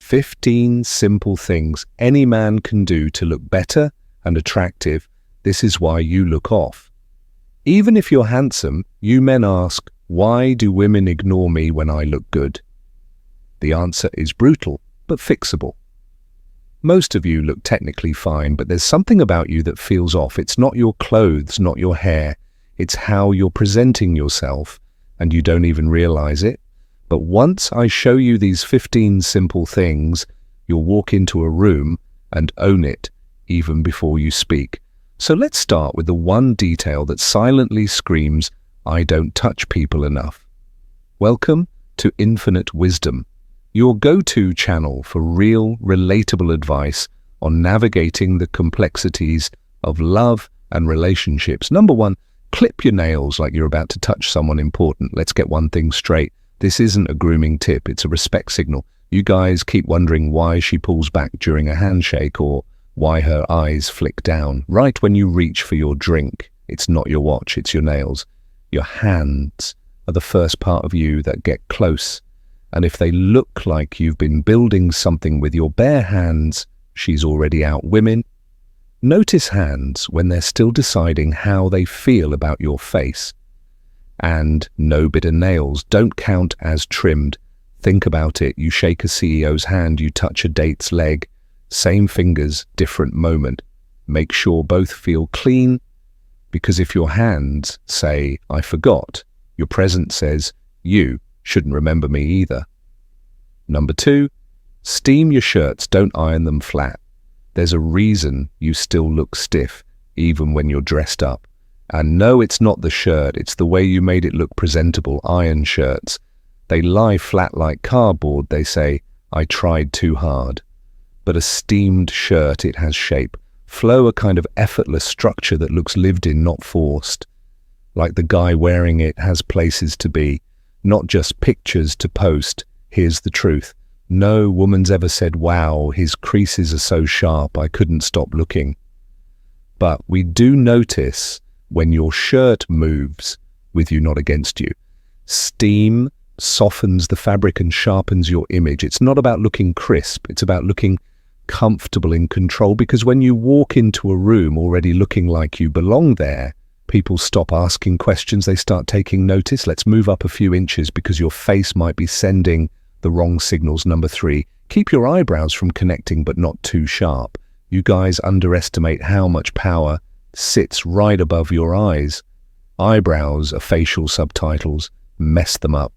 15 simple things any man can do to look better and attractive. This is why you look off. Even if you're handsome, you men ask, why do women ignore me when I look good? The answer is brutal, but fixable. Most of you look technically fine, but there's something about you that feels off. It's not your clothes, not your hair. It's how you're presenting yourself, and you don't even realize it. But once I show you these 15 simple things, you'll walk into a room and own it, even before you speak. So let's start with the one detail that silently screams, I don't touch people enough. Welcome to Infinite Wisdom, your go-to channel for real, relatable advice on navigating the complexities of love and relationships. Number one, clip your nails like you're about to touch someone important. Let's get one thing straight. This isn't a grooming tip, it's a respect signal. You guys keep wondering why she pulls back during a handshake or why her eyes flick down. Right when you reach for your drink, it's not your watch, it's your nails. Your hands are the first part of you that get close. And if they look like you've been building something with your bare hands, she's already out. Women, notice hands when they're still deciding how they feel about your face. And no bitter nails don't count as trimmed. Think about it. You shake a CEO's hand, you touch a date's leg. Same fingers, different moment. Make sure both feel clean, because if your hands say, I forgot, your present says, you shouldn't remember me either. Number two, steam your shirts, don't iron them flat. There's a reason you still look stiff, even when you're dressed up. And no, it's not the shirt, it's the way you made it look presentable. Iron shirts, they lie flat like cardboard. They say, I tried too hard. But a steamed shirt, it has shape, flow, a kind of effortless structure that looks lived in, not forced. Like the guy wearing it has places to be, not just pictures to post. Here's the truth. No woman's ever said, wow, his creases are so sharp, I couldn't stop looking. But we do notice when your shirt moves with you, not against you. Steam softens the fabric and sharpens your image. It's not about looking crisp, it's about looking comfortable, in control, because when you walk into a room already looking like you belong there, people stop asking questions, they start taking notice. Let's move up a few inches because your face might be sending the wrong signals. Number three, keep your eyebrows from connecting but not too sharp. You guys underestimate how much power sits right above your eyes. Eyebrows are facial subtitles. Mess them up.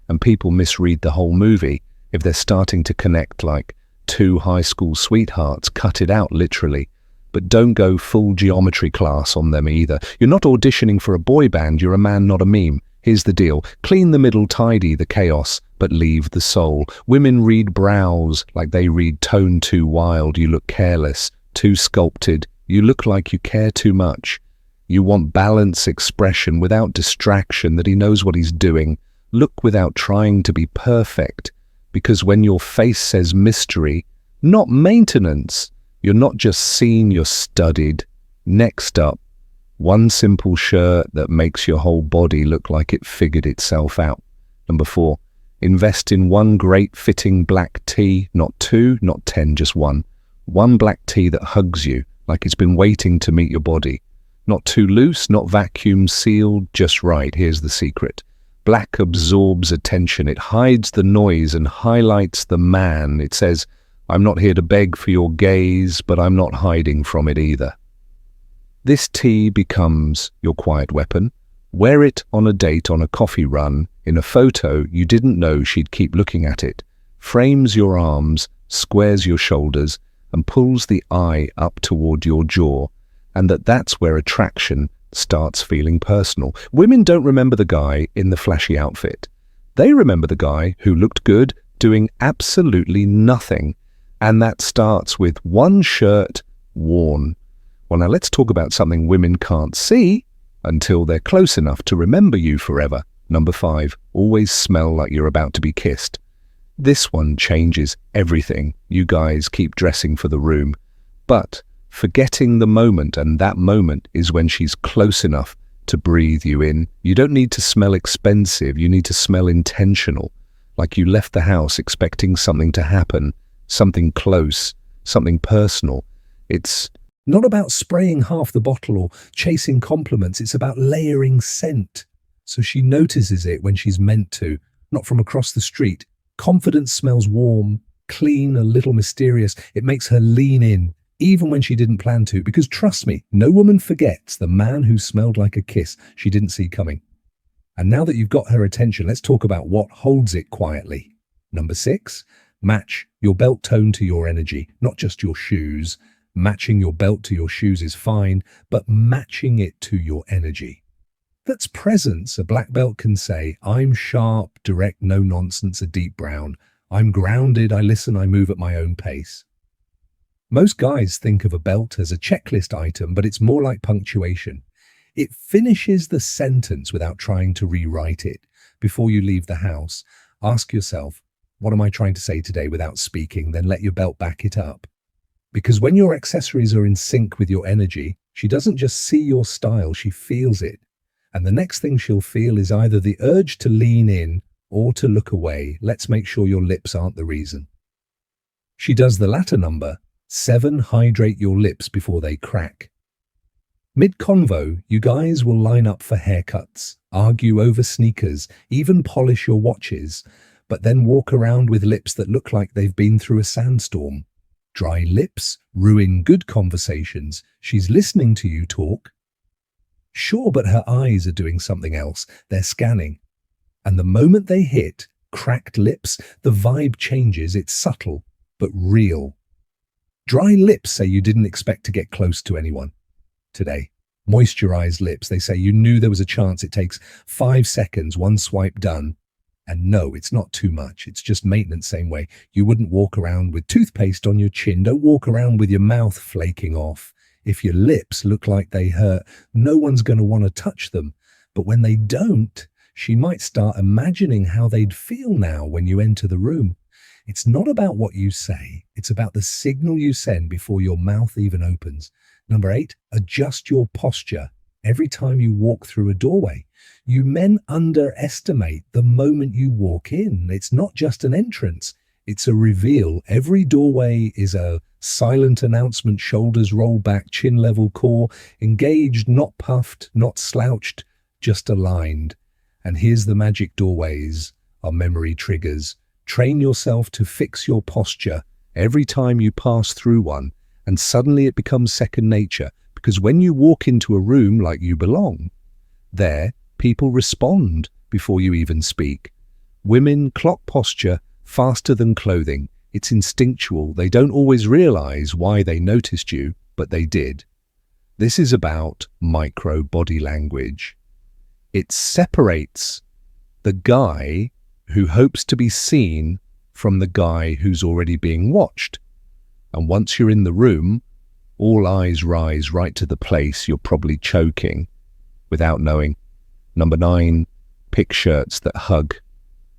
And people misread the whole movie. If they're starting to connect like two high school sweethearts, cut it out literally. But don't go full geometry class on them either. You're not auditioning for a boy band, you're a man, not a meme. Here's the deal. Clean the middle, tidy the chaos, but leave the soul. Women read brows like they read tone too wild. You look careless, too sculpted. You look like you care too much. You want balance, expression without distraction, that he knows what he's doing. Look without trying to be perfect, because when your face says mystery, not maintenance, you're not just seen, you're studied. Next up, one simple shirt that makes your whole body look like it figured itself out. Number four, invest in one great fitting black tee, not two, not 10, just one. One black tee that hugs you like it's been waiting to meet your body. Not too loose, not vacuum sealed, just right. Here's the secret. Black absorbs attention. It hides the noise and highlights the man. It says, I'm not here to beg for your gaze, but I'm not hiding from it either. This tee becomes your quiet weapon. Wear it on a date, on a coffee run, in a photo you didn't know she'd keep looking at it. Frames your arms, squares your shoulders, and pulls the eye up toward your jaw. And that's where attraction starts feeling personal. Women don't remember the guy in the flashy outfit. They remember the guy who looked good, doing absolutely nothing. And that starts with one shirt worn. Well, now let's talk about something women can't see until they're close enough to remember you forever. Number five, always smell like you're about to be kissed. This one changes everything. You guys keep dressing for the room, but forgetting the moment, and that moment is when she's close enough to breathe you in. You don't need to smell expensive, you need to smell intentional, like you left the house expecting something to happen, something close, something personal. It's not about spraying half the bottle or chasing compliments. It's about layering scent. So she notices it when she's meant to, not from across the street. Confidence smells warm, clean, a little mysterious. It makes her lean in, even when she didn't plan to, because trust me, no woman forgets the man who smelled like a kiss she didn't see coming. And now that you've got her attention, let's talk about what holds it quietly. Number 6, match your belt tone to your energy, not just your shoes. Matching your belt to your shoes is fine, but matching it to your energy. That's presence. A black belt can say, I'm sharp, direct, no nonsense, a deep brown. I'm grounded, I listen, I move at my own pace. Most guys think of a belt as a checklist item, but it's more like punctuation. It finishes the sentence without trying to rewrite it. Before you leave the house, ask yourself, what am I trying to say today without speaking? Then let your belt back it up. Because when your accessories are in sync with your energy, she doesn't just see your style, she feels it. And the next thing she'll feel is either the urge to lean in or to look away. Let's make sure your lips aren't the reason. She does the latter number. 7, hydrate your lips before they crack. Mid-convo, you guys will line up for haircuts, argue over sneakers, even polish your watches, but then walk around with lips that look like they've been through a sandstorm. Dry lips ruin good conversations. She's listening to you talk. Sure, but her eyes are doing something else. They're scanning. And the moment they hit cracked lips, the vibe changes. It's subtle, but real. Dry lips say you didn't expect to get close to anyone today. Moisturized lips, they say you knew there was a chance. It takes 5 seconds, one swipe done. And no, it's not too much. It's just maintenance, same way. You wouldn't walk around with toothpaste on your chin. Don't walk around with your mouth flaking off. If your lips look like they hurt, no one's going to want to touch them. But when they don't, she might start imagining how they'd feel now when you enter the room. It's not about what you say. It's about the signal you send before your mouth even opens. Number 8, adjust your posture every time you walk through a doorway. You men underestimate the moment you walk in. It's not just an entrance. It's a reveal. Every doorway is a silent announcement, shoulders rolled back, chin level, core engaged, not puffed, not slouched, just aligned. And here's the magic: doorways are memory triggers. Train yourself to fix your posture every time you pass through one, and suddenly it becomes second nature, because when you walk into a room like you belong, there, people respond before you even speak. Women clock posture faster than clothing. It's instinctual. They don't always realize why they noticed you, but they did. This is about micro body language. It separates the guy who hopes to be seen from the guy who's already being watched. And once you're in the room, all eyes rise right to the place you're probably choking without knowing. Number 9, pick shirts that hug,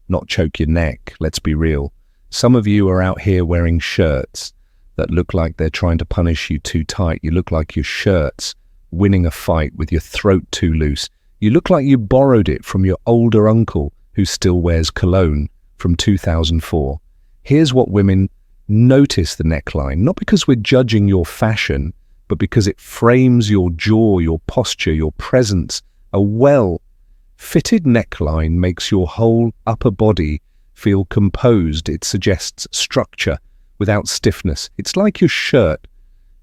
not choke your neck. Let's be real. Some of you are out here wearing shirts that look like they're trying to punish you too tight. You look like your shirt's winning a fight with your throat too loose. You look like you borrowed it from your older uncle who still wears cologne from 2004. Here's what women notice: the neckline, not because we're judging your fashion, but because it frames your jaw, your posture, your presence. A well-fitted neckline makes your whole upper body feel composed. It suggests structure without stiffness. It's like your shirt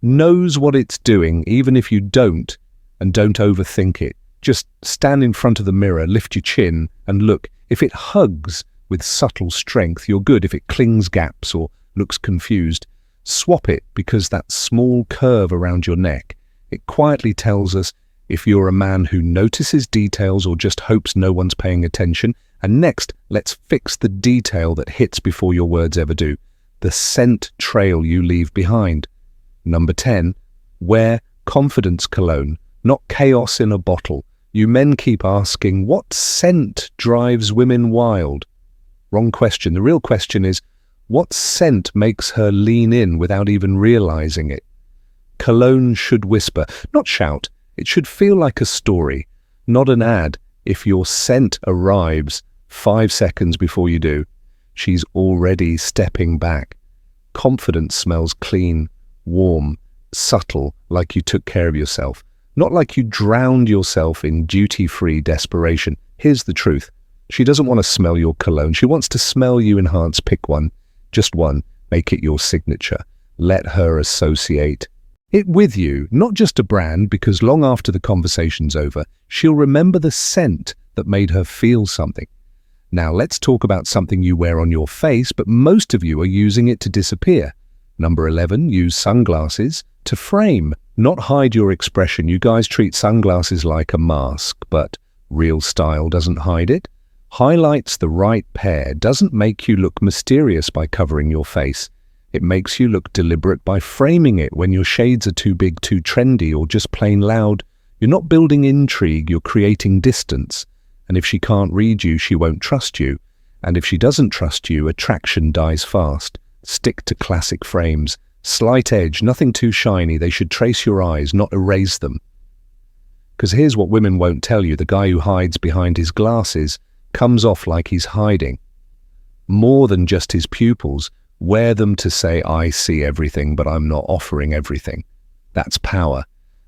knows what it's doing, even if you don't, and don't overthink it. Just stand in front of the mirror, lift your chin, and look. If it hugs with subtle strength, you're good. If it clings gaps or looks confused, swap it, because that small curve around your neck, it quietly tells us if you're a man who notices details or just hopes no one's paying attention. And next, let's fix the detail that hits before your words ever do: the scent trail you leave behind. Number 10, wear confidence cologne, not chaos in a bottle. You men keep asking, what scent drives women wild? Wrong question. The real question is, what scent makes her lean in without even realizing it? Cologne should whisper, not shout. It should feel like a story, not an ad. If your scent arrives 5 seconds before you do, she's already stepping back. Confidence smells clean, warm, subtle, like you took care of yourself, not like you drowned yourself in duty-free desperation. Here's the truth. She doesn't want to smell your cologne. She wants to smell you enhance. Pick one, just one, make it your signature. Let her associate it with you, not just a brand, because long after the conversation's over, she'll remember the scent that made her feel something. Now let's talk about something you wear on your face, but most of you are using it to disappear. Number 11, use sunglasses to frame, not hide your expression. You guys treat sunglasses like a mask, but real style doesn't hide it. Highlights the right pair, doesn't make you look mysterious by covering your face. It makes you look deliberate by framing it when your shades are too big, too trendy, or just plain loud. You're not building intrigue, you're creating distance. And if she can't read you, she won't trust you. And if she doesn't trust you, attraction dies fast. Stick to classic frames. Slight edge, nothing too shiny. They should trace your eyes, not erase them. Because here's what women won't tell you. The guy who hides behind his glasses comes off like he's hiding. More than just his pupils. Wear them to say, I see everything, but I'm not offering everything. That's power.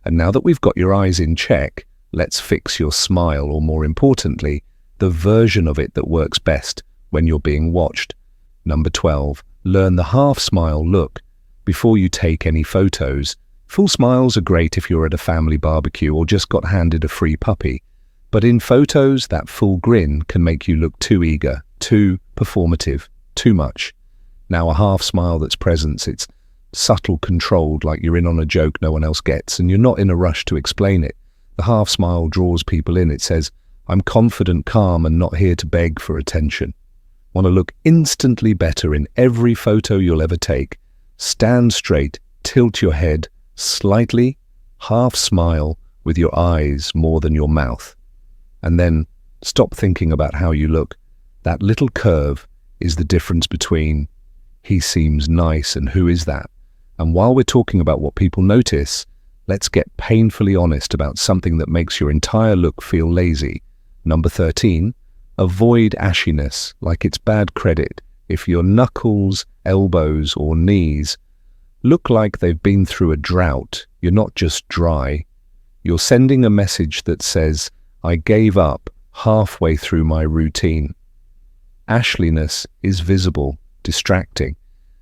And now that we've got your eyes in check, let's fix your smile, or more importantly, the version of it that works best when you're being watched. Number 12, learn the half-smile look before you take any photos. Full smiles are great if you're at a family barbecue or just got handed a free puppy. But in photos, that full grin can make you look too eager, too performative, too much. Now a half-smile that's presence, it's subtle, controlled, like you're in on a joke no one else gets, and you're not in a rush to explain it. The half-smile draws people in. It says, I'm confident, calm, and not here to beg for attention. Want to look instantly better in every photo you'll ever take? Stand straight, tilt your head slightly, half-smile with your eyes more than your mouth. And then stop thinking about how you look. That little curve is the difference between he seems nice and who is that. And while we're talking about what people notice, let's get painfully honest about something that makes your entire look feel lazy. Number 13, avoid ashiness, like it's bad credit. If your knuckles, elbows, or knees look like they've been through a drought, you're not just dry. You're sending a message that says, I gave up halfway through my routine. Ashliness is visible, distracting.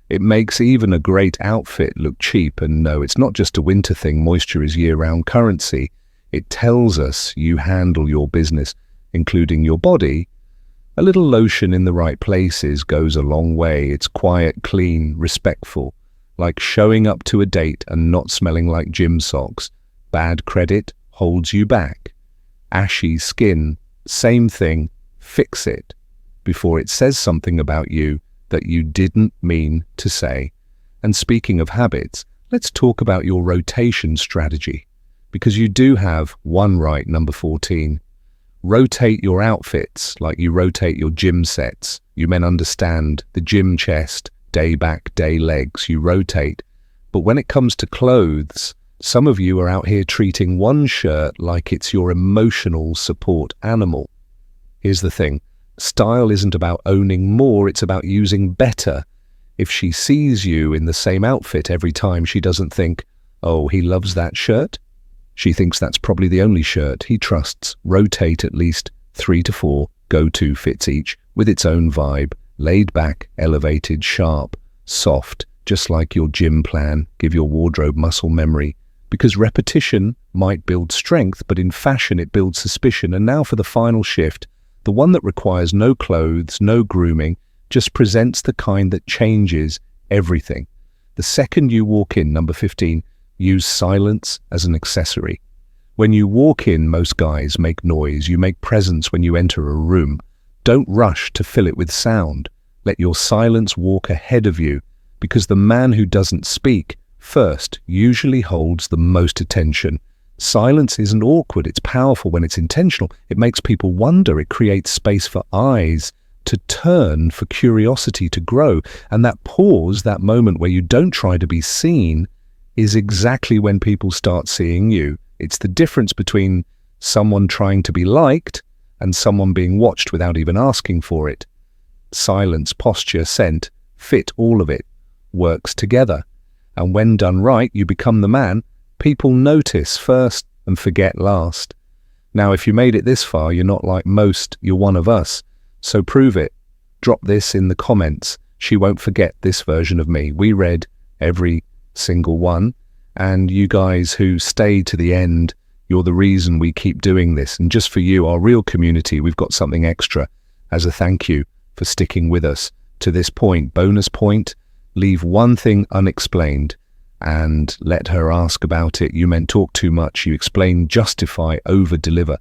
It makes even a great outfit look cheap, and no, it's not just a winter thing. Moisture is year-round currency. It tells us you handle your business, including your body. A little lotion in the right places goes a long way. It's quiet, clean, respectful, like showing up to a date and not smelling like gym socks. Bad credit holds you back. Ashy skin, same thing, fix it before it says something about you that you didn't mean to say. And speaking of habits, let's talk about your rotation strategy, because you do have one right. Number 14. Rotate your outfits like you rotate your gym sets. You men understand the gym chest, day back, day legs, you rotate. But when it comes to clothes, some of you are out here treating one shirt like it's your emotional support animal. Here's the thing. Style isn't about owning more, it's about using better. If she sees you in the same outfit every time, she doesn't think, oh, he loves that shirt. She thinks that's probably the only shirt he trusts. Rotate at least 3 to 4 go-to fits each, with its own vibe, laid back, elevated, sharp, soft, just like your gym plan. Give your wardrobe muscle memory, because repetition might build strength, but in fashion it builds suspicion. And now for the final shift, the one that requires no clothes, no grooming, just presents the kind that changes everything. The second you walk in, number 15, use silence as an accessory. When you walk in, most guys make noise. You make presence when you enter a room. Don't rush to fill it with sound. Let your silence walk ahead of you, because the man who doesn't speak first usually holds the most attention. Silence isn't awkward, it's powerful when it's intentional. It makes people wonder, it creates space for eyes to turn, for curiosity to grow. And that pause, that moment where you don't try to be seen, is exactly when people start seeing you. It's the difference between someone trying to be liked and someone being watched without even asking for it. Silence, posture, scent, fit, all of it. works together. And when done right, you become the man people notice first and forget last. Now, if you made it this far, you're not like most, you're one of us. So prove it. Drop this in the comments. She won't forget this version of me. We read every single one. And you guys who stay to the end, you're the reason we keep doing this. And just for you, our real community, we've got something extra as a thank you for sticking with us to this point. Bonus point, leave one thing unexplained and let her ask about it. You men talk too much. You explain, justify, over-deliver.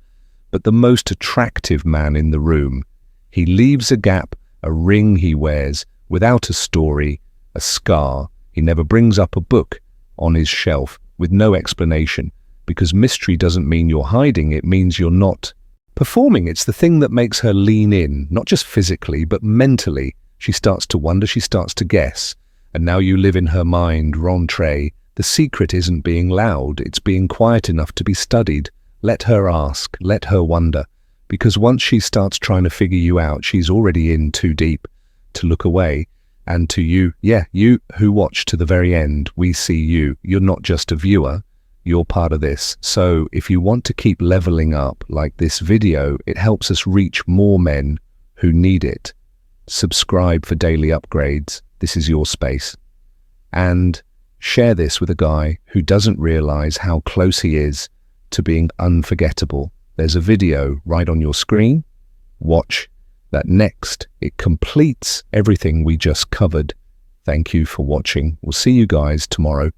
But the most attractive man in the room, he leaves a gap, a ring he wears, without a story, a scar. He never brings up a book on his shelf with no explanation, because mystery doesn't mean you're hiding, it means you're not performing. It's the thing that makes her lean in, not just physically, but mentally. She starts to wonder, she starts to guess. And now you live in her mind, rentrée. The secret isn't being loud, it's being quiet enough to be studied. Let her ask, let her wonder. Because once she starts trying to figure you out, she's already in too deep to look away. And to you, you who watch to the very end, we see you. You're not just a viewer, you're part of this. So if you want to keep leveling up like this video, it helps us reach more men who need it. Subscribe for daily upgrades. This is your space. And share this with a guy who doesn't realize how close he is to being unforgettable. There's a video right on your screen. Watch that next. It completes everything we just covered. Thank you for watching. We'll see you guys tomorrow.